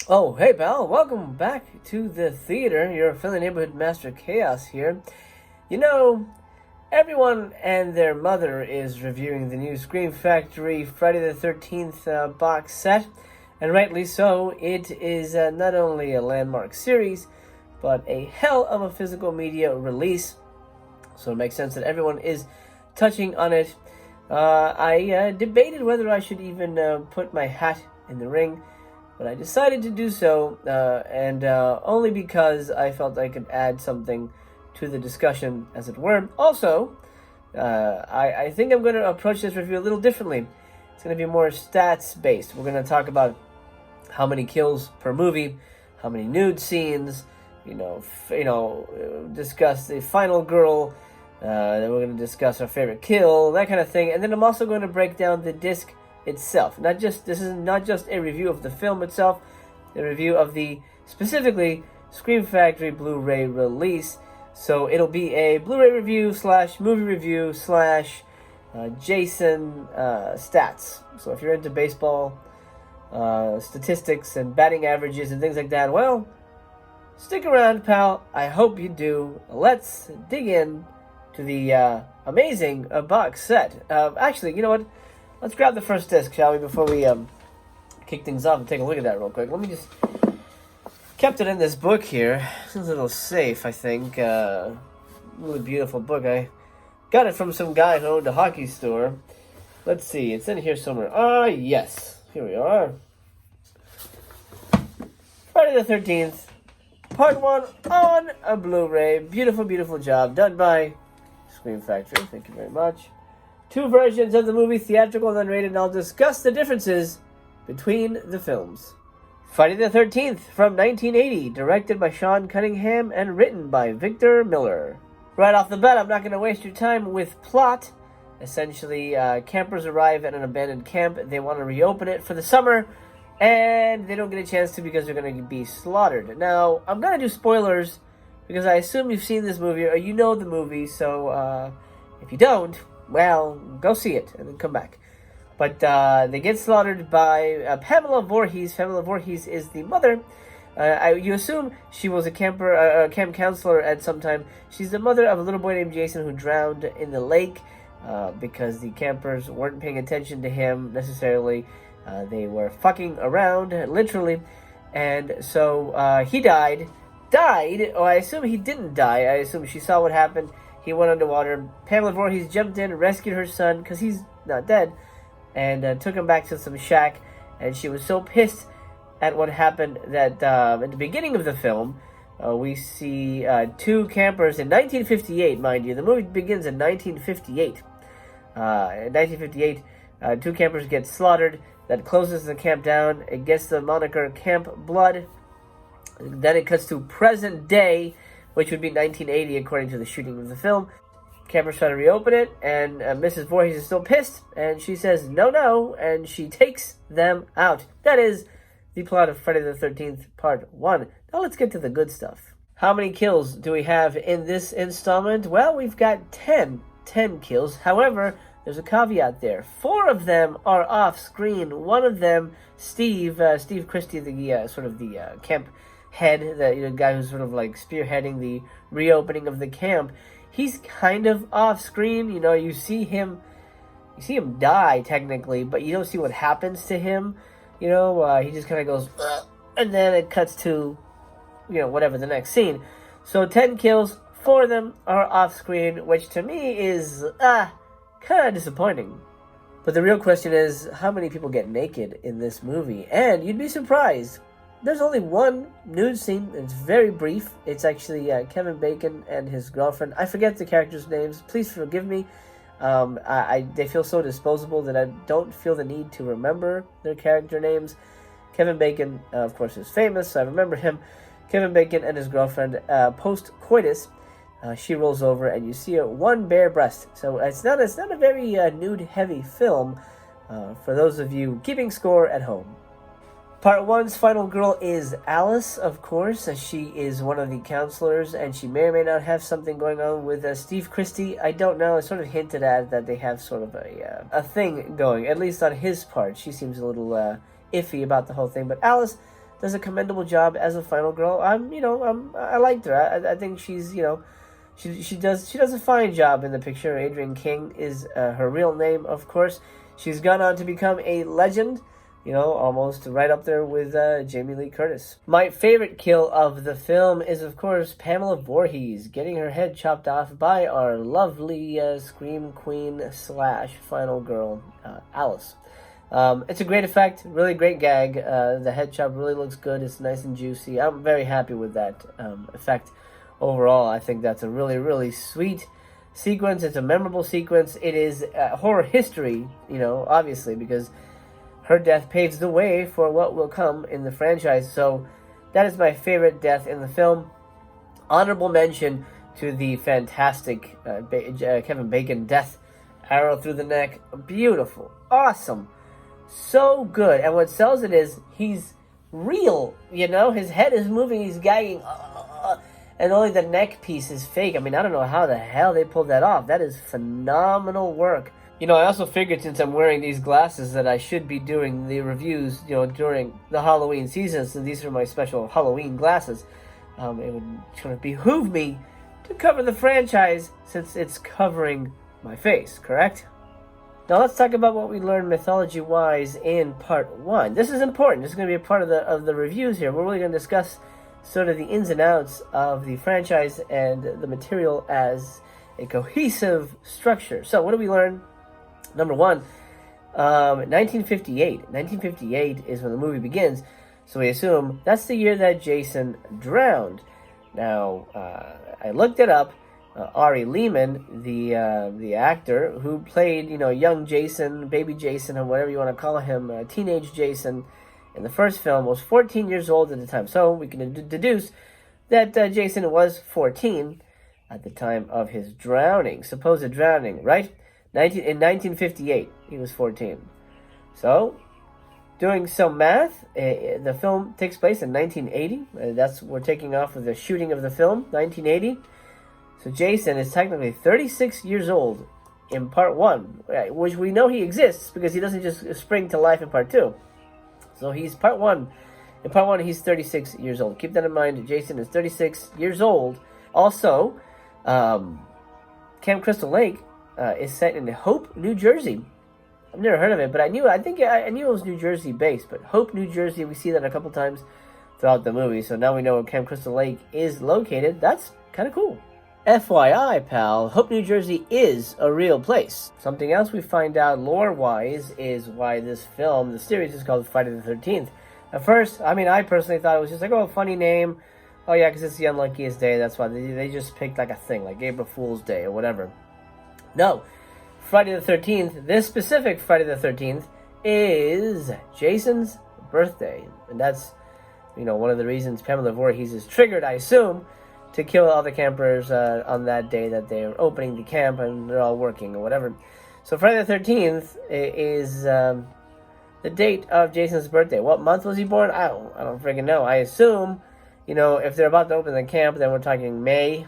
Oh, hey pal, welcome back to the theater. Your friendly neighborhood master Chaos here. You know, everyone and their mother is reviewing the new Scream Factory Friday the 13th box set, and rightly so. It is not only a landmark series, but a hell of a physical media release, so it makes sense that everyone is touching on it. I debated whether I should even put my hat in the ring, but I decided to do so, and only because I felt I could add something to the discussion, as it were. Also, I think I'm going to approach this review a little differently. It's going to be more stats-based. We're going to talk about how many kills per movie, how many nude scenes, discuss the final girl, then we're going to discuss our favorite kill, that kind of thing, and then I'm also going to break down the disc itself. This is not just a review of the film itself, a review of the specifically Scream Factory Blu-ray release. So it'll be a Blu-ray review / movie review / Jason stats. So if you're into baseball statistics and batting averages and things like that, well, stick around, pal. I hope you do. Let's dig in to the amazing box set. Actually, you know what? Let's grab the first disc, shall we, before we kick things off and take a look at that real quick. Let me just... Kept it in this book here. It's a little safe, I think. Really beautiful book. I got it from some guy who owned a hockey store. Let's see. It's in here somewhere. Yes. Here we are. Friday the 13th. Part 1 on a Blu-ray. Beautiful, beautiful job done by Scream Factory. Thank you very much. 2 versions of the movie, theatrical and unrated, and I'll discuss the differences between the films. Friday the 13th from 1980, directed by Sean Cunningham and written by Victor Miller. Right off the bat, I'm not going to waste your time with plot. Essentially, campers arrive at an abandoned camp. They want to reopen it for the summer, and they don't get a chance to because they're going to be slaughtered. Now, I'm going to do spoilers because I assume you've seen this movie or you know the movie, so if you don't, well, go see it and then come back. But they get slaughtered by Pam Voorhees. Pam Voorhees is the mother. You assume she was a camp counselor at some time. She's the mother of a little boy named Jason who drowned in the lake because the campers weren't paying attention to him necessarily. They were fucking around, literally. And so he died. Oh, I assume he didn't die. I assume she saw what happened. He went underwater. Pamela Voorhees jumped in, rescued her son, because he's not dead, and took him back to some shack. And she was so pissed at what happened that at the beginning of the film, we see 2 campers in 1958, mind you. The movie begins in 1958. In 1958, 2 campers get slaughtered. That closes the camp down. It gets the moniker Camp Blood. Then it cuts to present day, which would be 1980 according to the shooting of the film. Campers try to reopen it, and Mrs. Voorhees is still pissed, and she says no, and she takes them out. That is the plot of Friday the 13th, Part 1. Now let's get to the good stuff. How many kills do we have in this installment? Well, we've got 10 kills. However, there's a caveat there. 4 of them are off-screen. One of them, Steve Christie, the camp head, the guy who's sort of like spearheading the reopening of the camp, he's kind of off screen. You see him die technically, but you don't see what happens to him. He just kind of goes, and then it cuts to, whatever the next scene. So 10 kills, 4 of them are off screen, which to me is kind of disappointing. But the real question is, how many people get naked in this movie? And you'd be surprised. There's only one nude scene. It's very brief. It's actually Kevin Bacon and his girlfriend. I forget the characters' names. Please forgive me. They feel so disposable that I don't feel the need to remember their character names. Kevin Bacon, of course, is famous, so I remember him. Kevin Bacon and his girlfriend, post-coitus, she rolls over and you see one bare breast. So it's not a very nude-heavy film for those of you keeping score at home. Part 1's final girl is Alice, of course. She is one of the counselors, and she may or may not have something going on with Steve Christie. I don't know. It's sort of hinted at that they have sort of a thing going, at least on his part. She seems a little iffy about the whole thing. But Alice does a commendable job as a final girl. I liked her. I think she's, she does a fine job in the picture. Adrienne King is her real name, of course. She's gone on to become a legend, almost right up there with Jamie Lee Curtis. My favorite kill of the film is, of course, Pamela Voorhees getting her head chopped off by our lovely Scream Queen / final girl, Alice. It's a great effect, really great gag. The head chop really looks good. It's nice and juicy. I'm very happy with that effect. Overall, I think that's a really, really sweet sequence. It's a memorable sequence. It is horror history, obviously, because her death paves the way for what will come in the franchise. So that is my favorite death in the film. Honorable mention to the fantastic Kevin Bacon death. Arrow through the neck. Beautiful. Awesome. So good. And what sells it is he's real, His head is moving. He's gagging. And only the neck piece is fake. I mean, I don't know how the hell they pulled that off. That is phenomenal work. I also figured since I'm wearing these glasses that I should be doing the reviews, during the Halloween season. So these are my special Halloween glasses. It would kind of behoove me to cover the franchise since it's covering my face, correct? Now let's talk about what we learned mythology-wise in part 1. This is important. This is going to be a part of the reviews here. We're really going to discuss sort of the ins and outs of the franchise and the material as a cohesive structure. So what do we learn? Number 1, 1958. 1958 is when the movie begins, so we assume that's the year that Jason drowned. Now, I looked it up. Ari Lehman, the actor who played, young Jason, baby Jason, or whatever you want to call him, teenage Jason, in the first film, was 14 years old at the time. So we can deduce that Jason was 14 at the time of his drowning, supposed drowning, right? In 1958, he was 14. So, doing some math, the film takes place in 1980. We're taking off with the shooting of the film, 1980. So Jason is technically 36 years old in part 1, which we know he exists because he doesn't just spring to life in part 2. So he's part 1. In part 1, he's 36 years old. Keep that in mind. Jason is 36 years old. Also, Camp Crystal Lake is set in Hope, New Jersey. I've never heard of it, but I knew it was New Jersey based. But Hope, New Jersey, we see that a couple times throughout the movie. So now we know where Camp Crystal Lake is located. That's kind of cool. FYI, pal, Hope, New Jersey is a real place. Something else we find out lore-wise is why this film, the series, is called Friday the 13th. At first, I personally thought it was just like, a funny name. Oh yeah, because it's the unluckiest day. That's why they just picked like a thing, like April Fool's Day or whatever. No, Friday the 13th, this specific Friday the 13th, is Jason's birthday. And that's, one of the reasons Pamela Voorhees is triggered, I assume, to kill all the campers on that day that they're opening the camp and they're all working or whatever. So Friday the 13th is the date of Jason's birthday. What month was he born? I don't freaking know. I assume, if they're about to open the camp, then we're talking May,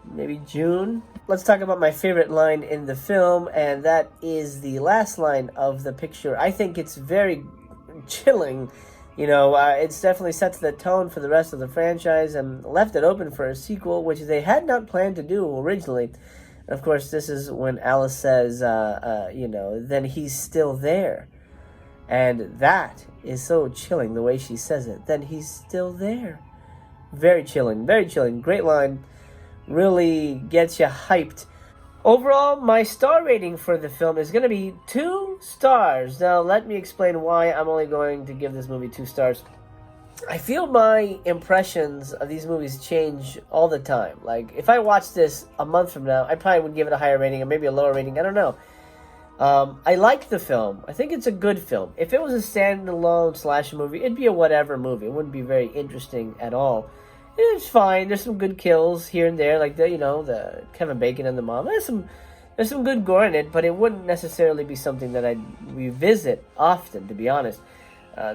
maybe June. Let's talk about my favorite line in the film, and that is the last line of the picture. I think it's very chilling. It's definitely sets the tone for the rest of the franchise and left it open for a sequel, which they had not planned to do originally. And of course, this is when Alice says, then he's still there. And that is so chilling, the way she says it. Then he's still there. Very chilling, very chilling. Great line. Really gets you hyped. Overall, my star rating for the film is going to be 2 stars. Now, let me explain why I'm only going to give this movie 2 stars. I feel my impressions of these movies change all the time. Like, if I watched this a month from now, I probably would give it a higher rating or maybe a lower rating. I don't know. I liked the film. I think it's a good film. If it was a standalone slasher movie, it'd be a whatever movie. It wouldn't be very interesting at all. It's fine. There's some good kills here and there, like the Kevin Bacon and the mom. There's some good gore in it, but it wouldn't necessarily be something that I'd revisit often, to be honest.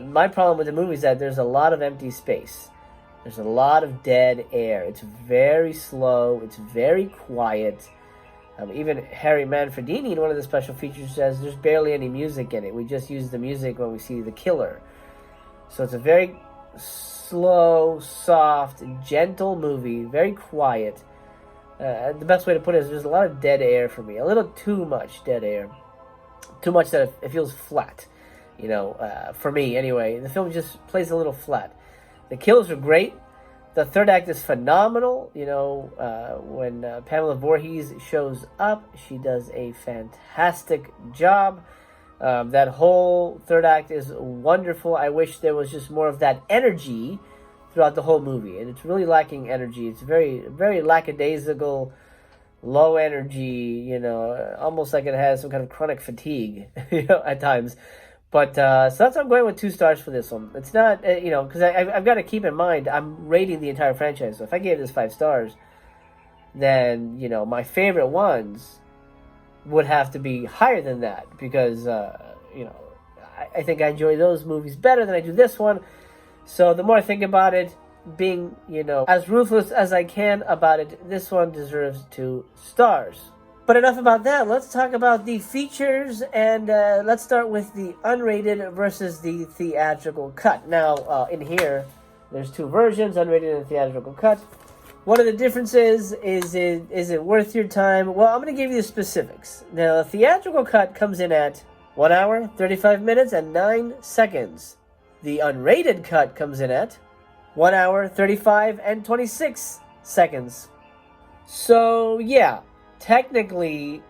My problem with the movie is that there's a lot of empty space. There's a lot of dead air. It's very slow. It's very quiet. Even Harry Manfredini in one of the special features says there's barely any music in it. We just use the music when we see the killer. So it's a very slow, soft, gentle movie, very quiet. The best way to put it is there's a lot of dead air for me. A little too much dead air. Too much that it feels flat. For me anyway. The film just plays a little flat. The kills are great. The third act is phenomenal. When Pam Voorhees shows up, she does a fantastic job. That whole third act is wonderful. I wish there was just more of that energy throughout the whole movie, and it's really lacking energy. It's very, very lackadaisical, low energy. Almost like it has some kind of chronic fatigue, at times. But so that's why I'm going with 2 stars for this one. It's not, because I've got to keep in mind I'm rating the entire franchise. So if I gave this 5 stars, then my favorite ones would have to be higher than that because I think I enjoy those movies better than I do this one. So the more I think about it, being, as ruthless as I can about it, this one deserves 2 stars. But enough about that. Let's talk about the features, and let's start with the unrated versus the theatrical cut. Now, in here, there's 2 versions, unrated and theatrical cut. What are the differences? Is it worth your time? Well, I'm going to give you the specifics. Now, the theatrical cut comes in at 1 hour, 35 minutes, and 9 seconds. The unrated cut comes in at 1 hour, 35, and 26 seconds. So, yeah, technically,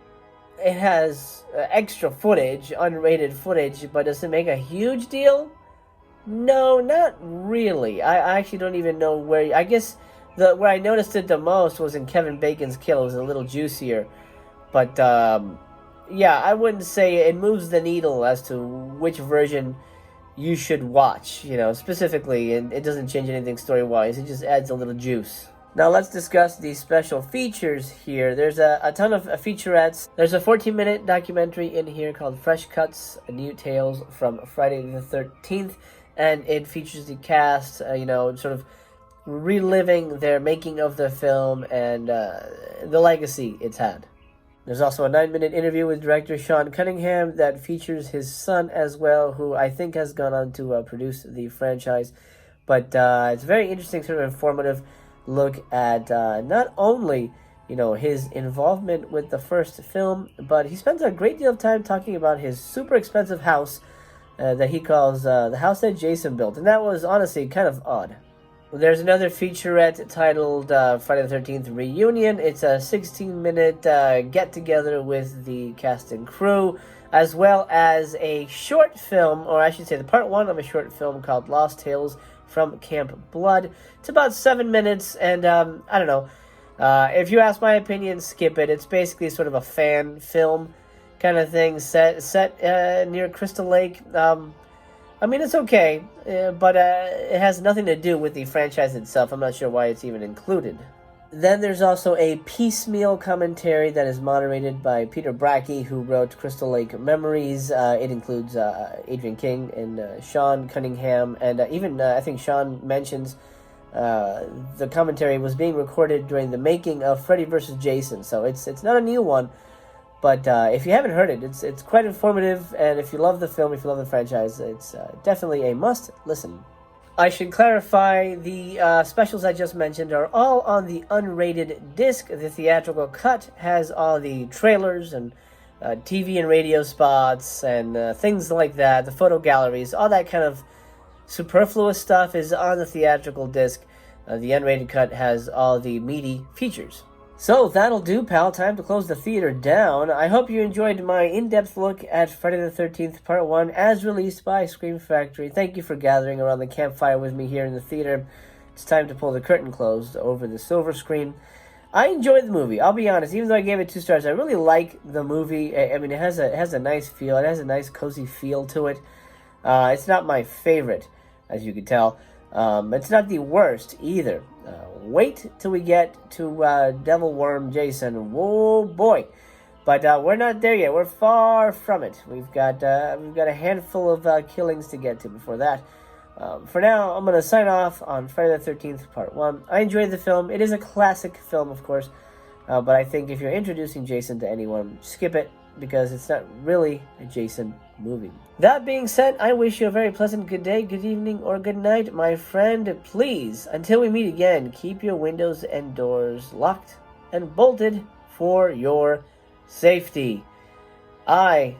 it has extra footage, unrated footage, but does it make a huge deal? No, not really. I actually don't even know where... I guess where I noticed it the most was in Kevin Bacon's kill. It was a little juicier. But, yeah, I wouldn't say it moves the needle as to which version you should watch, specifically, and it doesn't change anything story-wise. It just adds a little juice. Now let's discuss the special features here. There's a ton of featurettes. There's a 14-minute documentary in here called Fresh Cuts, New Tales from Friday the 13th, and it features the cast, sort of reliving their making of the film and the legacy it's had. There's also a 9-minute interview with director Sean Cunningham that features his son as well, who I think has gone on to produce the franchise. But it's a very interesting, sort of informative look at not only, his involvement with the first film, but he spends a great deal of time talking about his super expensive house that he calls the house that Jason built. And that was honestly kind of odd. There's another featurette titled Friday the 13th Reunion. It's a 16-minute get-together with the cast and crew, as well as a short film, or I should say the part 1 of a short film called Lost Tales from Camp Blood. It's about 7 minutes, and I don't know. If you ask my opinion, skip it. It's basically sort of a fan film kind of thing set near Crystal Lake. It's okay, but it has nothing to do with the franchise itself. I'm not sure why it's even included. Then there's also a piecemeal commentary that is moderated by Peter Bracke, who wrote Crystal Lake Memories. It includes Adrian King and Sean Cunningham, and even I think Sean mentions the commentary was being recorded during the making of Freddy vs. Jason, so it's not a new one. But if you haven't heard it, it's quite informative, and if you love the film, if you love the franchise, it's definitely a must-listen. I should clarify, the specials I just mentioned are all on the unrated disc. The theatrical cut has all the trailers and TV and radio spots and things like that, the photo galleries, all that kind of superfluous stuff is on the theatrical disc. The unrated cut has all the meaty features. So that'll do, pal. Time to close the theater down. I hope you enjoyed my in-depth look at Friday the 13th Part 1 as released by Scream Factory. Thank you for gathering around the campfire with me here in the theater. It's time to pull the curtain closed over the silver screen. I enjoyed the movie. I'll be honest. Even though I gave it 2 stars, I really like the movie. I mean, it has a nice feel. It has a nice, cozy feel to it. It's not my favorite, as you can tell. It's not the worst either. Wait till we get to Devil Worm Jason. Whoa, boy. But we're not there yet. We're far from it. We've got a handful of killings to get to before that. For now, I'm going to sign off on Friday the 13th Part 1. I enjoyed the film. It is a classic film, of course. But I think if you're introducing Jason to anyone, skip it. because it's not really a Jason movie. That being said, I wish you a very pleasant good day, good evening, or good night, my friend. Please, until we meet again, keep your windows and doors locked and bolted for your safety. I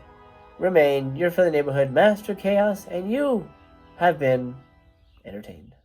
remain your friendly neighborhood Master Chaos, and you have been entertained.